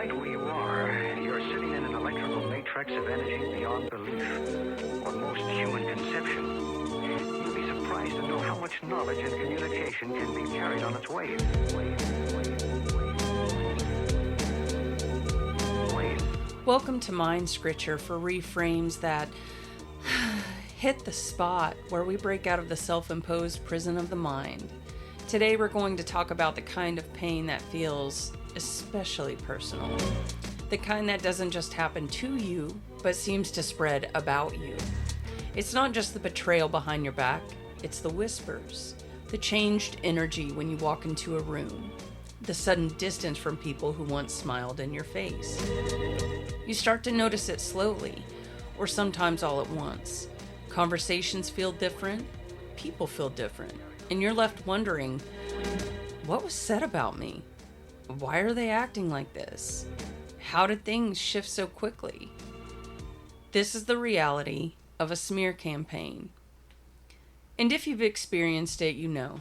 right where you are. You're sitting in an electrical matrix of energy beyond belief, or most human conception. You'd be surprised to know how much knowledge and communication can be carried on its wave. Welcome to Mindscritcher for reframes that hit the spot where we break out of the self-imposed prison of the mind. Today we're going to talk about the kind of pain that feels especially personal. The kind that doesn't just happen to you, but seems to spread about you. It's not just the betrayal behind your back, it's the whispers, the changed energy when you walk into a room, the sudden distance from people who once smiled in your face. You start to notice it slowly, or sometimes all at once. Conversations feel different, people feel different, and you're left wondering, what was said about me? Why are they acting like this? How did things shift so quickly? This is the reality of a smear campaign. And if you've experienced it, you know.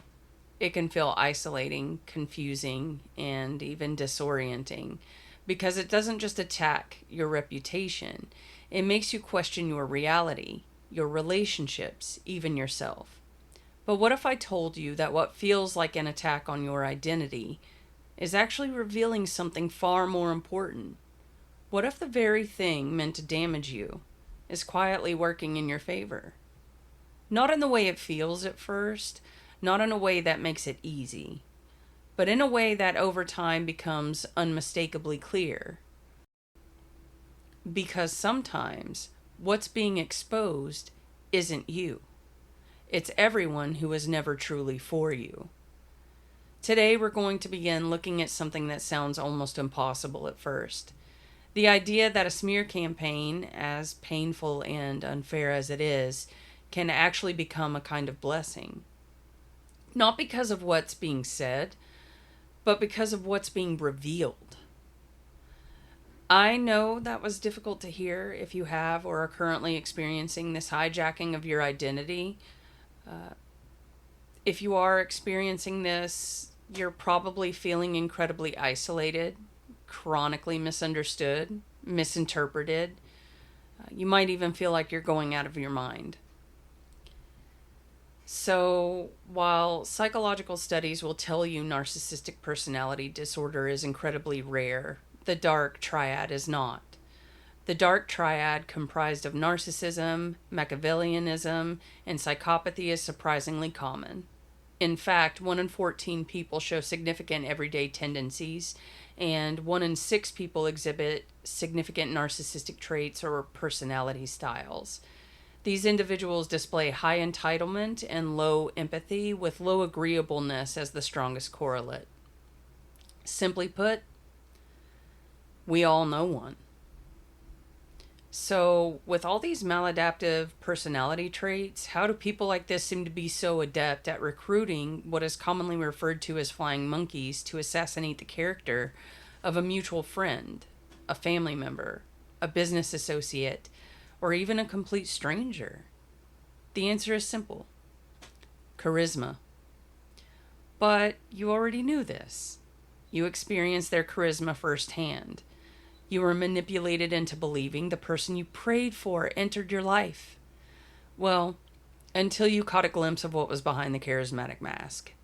It can feel isolating, confusing, and even disorienting, because it doesn't just attack your reputation. It makes you question your reality, your relationships, even yourself. But what if I told you that what feels like an attack on your identity is actually revealing something far more important? What if the very thing meant to damage you is quietly working in your favor? Not in the way it feels at first, not in a way that makes it easy, but in a way that over time becomes unmistakably clear. Because sometimes what's being exposed isn't you. It's everyone who was never truly for you. Today we're going to begin looking at something that sounds almost impossible at first. The idea that a smear campaign, as painful and unfair as it is, can actually become a kind of blessing. Not because of what's being said, but because of what's being revealed. I know that was difficult to hear if you have or are currently experiencing this hijacking of your identity. If you are experiencing this, you're probably feeling incredibly isolated, chronically misunderstood, misinterpreted. You might even feel like you're going out of your mind. So, while psychological studies will tell you narcissistic personality disorder is incredibly rare, the dark triad is not. The dark triad, comprised of narcissism, Machiavellianism, and psychopathy, is surprisingly common. In fact, 1 in 14 people show significant everyday tendencies, and 1 in 6 people exhibit significant narcissistic traits or personality styles. These individuals display high entitlement and low empathy, with low agreeableness as the strongest correlate. Simply put, we all know one. So, with all these maladaptive personality traits, how do people like this seem to be so adept at recruiting what is commonly referred to as flying monkeys to assassinate the character of a mutual friend, a family member, a business associate, or even a complete stranger? The answer is simple: charisma. But you already knew this. You experienced their charisma firsthand. You were manipulated into believing the person you prayed for entered your life. Well, until you caught a glimpse of what was behind the charismatic mask.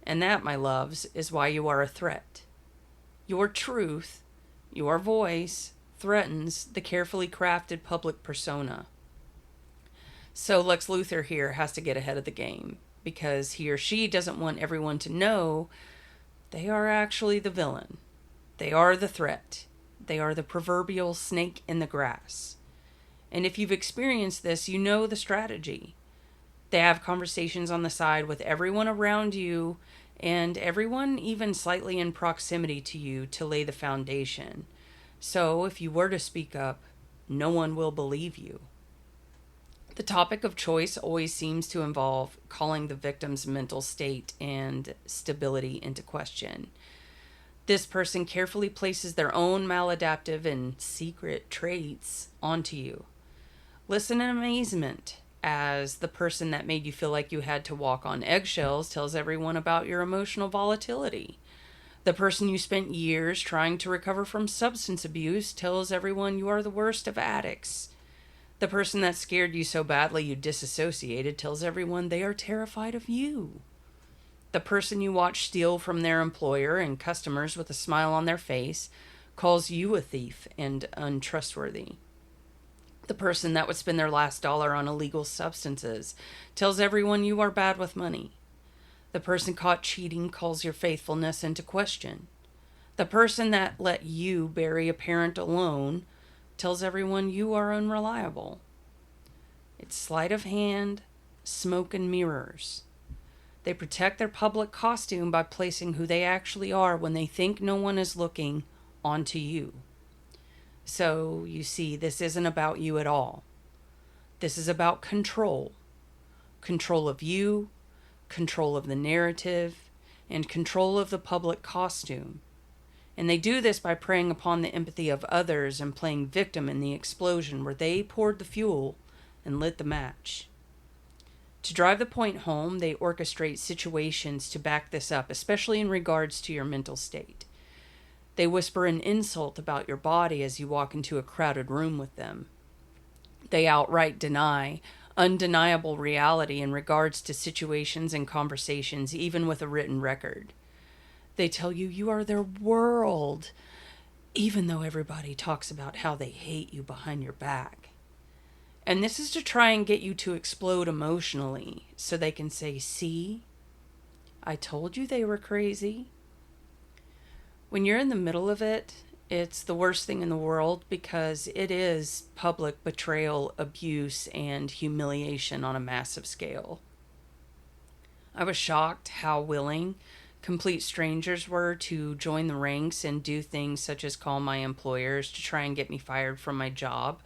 And that, my loves, is why you are a threat. Your truth, your voice, threatens the carefully crafted public persona. So Lex Luthor here has to get ahead of the game, because he or she doesn't want everyone to know they are actually the villain. They are the threat. They are the proverbial snake in the grass. And if you've experienced this, you know the strategy. They have conversations on the side with everyone around you and everyone even slightly in proximity to you to lay the foundation. So if you were to speak up, no one will believe you. The topic of choice always seems to involve calling the victim's mental state and stability into question. This person carefully places their own maladaptive and secret traits onto you. Listen in amazement as the person that made you feel like you had to walk on eggshells tells everyone about your emotional volatility. The person you spent years trying to recover from substance abuse tells everyone you are the worst of addicts. The person that scared you so badly you disassociated tells everyone they are terrified of you. The person you watch steal from their employer and customers with a smile on their face calls you a thief and untrustworthy. The person that would spend their last dollar on illegal substances tells everyone you are bad with money. The person caught cheating calls your faithfulness into question. The person that let you bury a parent alone tells everyone you are unreliable. It's sleight of hand, smoke and mirrors. They protect their public costume by placing who they actually are when they think no one is looking onto you. So, you see, this isn't about you at all. This is about control. Control of you, control of the narrative, and control of the public costume. And they do this by preying upon the empathy of others and playing victim in the explosion where they poured the fuel and lit the match. To drive the point home, they orchestrate situations to back this up, especially in regards to your mental state. They whisper an insult about your body as you walk into a crowded room with them. They outright deny undeniable reality in regards to situations and conversations, even with a written record. They tell you you are their world, even though everybody talks about how they hate you behind your back. And this is to try and get you to explode emotionally so they can say, "See, I told you they were crazy." When you're in the middle of it, it's the worst thing in the world because it is public betrayal, abuse, and humiliation on a massive scale. I was shocked how willing complete strangers were to join the ranks and do things such as call my employers to try and get me fired from my job,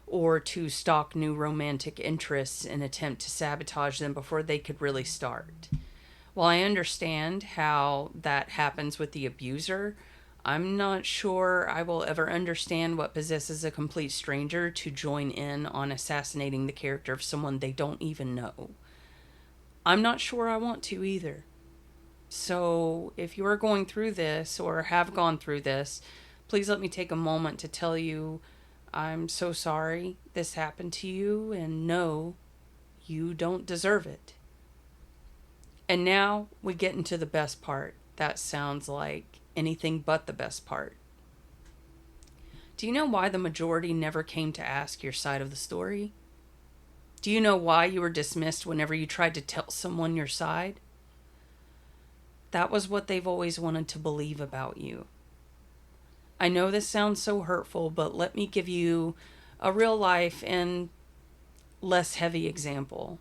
or to stalk new romantic interests and attempt to sabotage them before they could really start. While I understand how that happens with the abuser, I'm not sure I will ever understand what possesses a complete stranger to join in on assassinating the character of someone they don't even know. I'm not sure I want to either. So if you are going through this or have gone through this, please let me take a moment to tell you I'm so sorry this happened to you, and no, you don't deserve it. And now we get into the best part. That sounds like anything but the best part. Do you know why the majority never came to ask your side of the story? Do you know why you were dismissed whenever you tried to tell someone your side? That was what they've always wanted to believe about you. I know this sounds so hurtful, but let me give you a real life and less heavy example.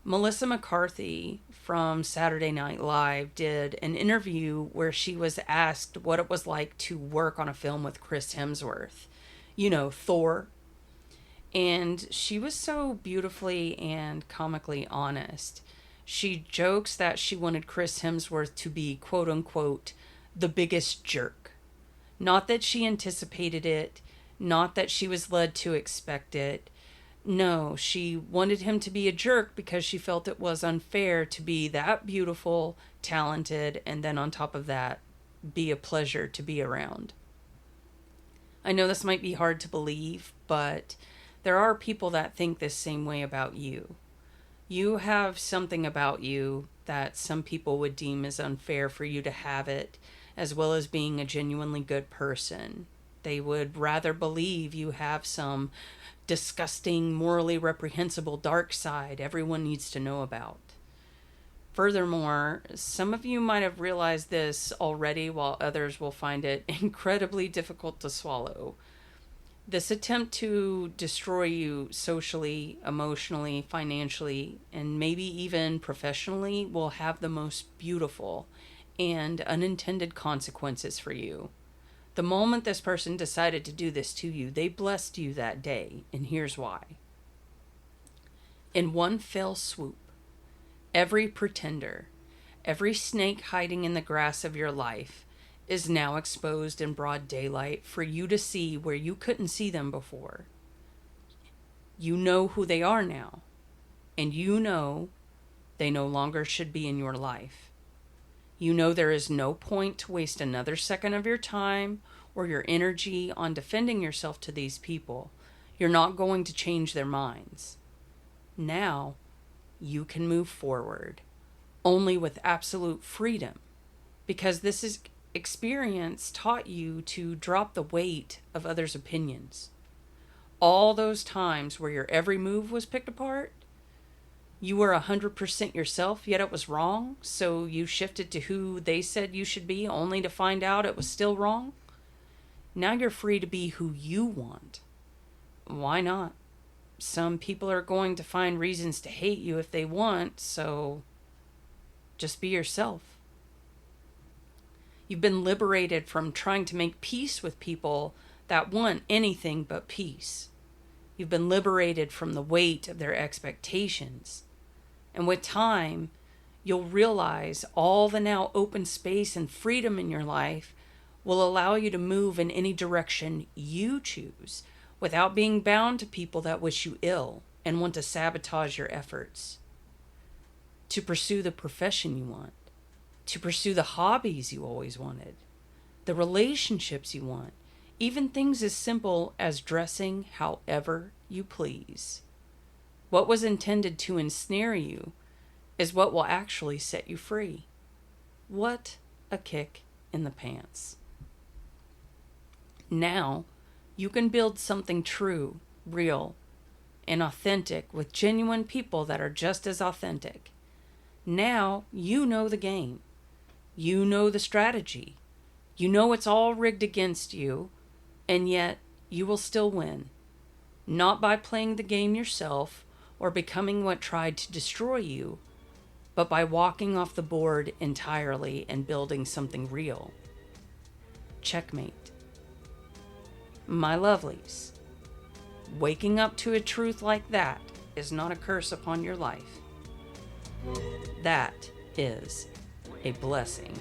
Melissa McCarthy from Saturday Night Live did an interview where she was asked what it was like to work on a film with Chris Hemsworth. You know, Thor. And she was so beautifully and comically honest. She jokes that she wanted Chris Hemsworth to be, quote unquote, the biggest jerk. Not that she anticipated it, not that she was led to expect it. No, she wanted him to be a jerk because she felt it was unfair to be that beautiful, talented, and then on top of that, be a pleasure to be around. I know this might be hard to believe, but there are people that think this same way about you. You have something about you that some people would deem as unfair for you to have it, as well as being a genuinely good person. They would rather believe you have some disgusting, morally reprehensible dark side everyone needs to know about. Furthermore, some of you might have realized this already, while others will find it incredibly difficult to swallow. This attempt to destroy you socially, emotionally, financially, and maybe even professionally will have the most beautiful and unintended consequences for you. The moment this person decided to do this to you, they blessed you that day, and here's why. In one fell swoop, every pretender, every snake hiding in the grass of your life is now exposed in broad daylight for you to see where you couldn't see them before. You know who they are now, and you know they no longer should be in your life. You know there is no point to waste another second of your time or your energy on defending yourself to these people. You're not going to change their minds. Now, you can move forward, only with absolute freedom, because experience taught you to drop the weight of others' opinions. All those times where your every move was picked apart, you were 100% yourself, yet it was wrong, so you shifted to who they said you should be, only to find out it was still wrong. Now you're free to be who you want. Why not? Some people are going to find reasons to hate you if they want, so just be yourself. You've been liberated from trying to make peace with people that want anything but peace. You've been liberated from the weight of their expectations. And with time, you'll realize all the now open space and freedom in your life will allow you to move in any direction you choose without being bound to people that wish you ill and want to sabotage your efforts. To pursue the profession you want, to pursue the hobbies you always wanted, the relationships you want, even things as simple as dressing however you please. What was intended to ensnare you is what will actually set you free. What a kick in the pants. Now, you can build something true, real, and authentic with genuine people that are just as authentic. Now, you know the game. You know the strategy. You know it's all rigged against you, and yet you will still win. Not by playing the game yourself or becoming what tried to destroy you, but by walking off the board entirely and building something real. Checkmate. My lovelies, waking up to a truth like that is not a curse upon your life. That is a blessing.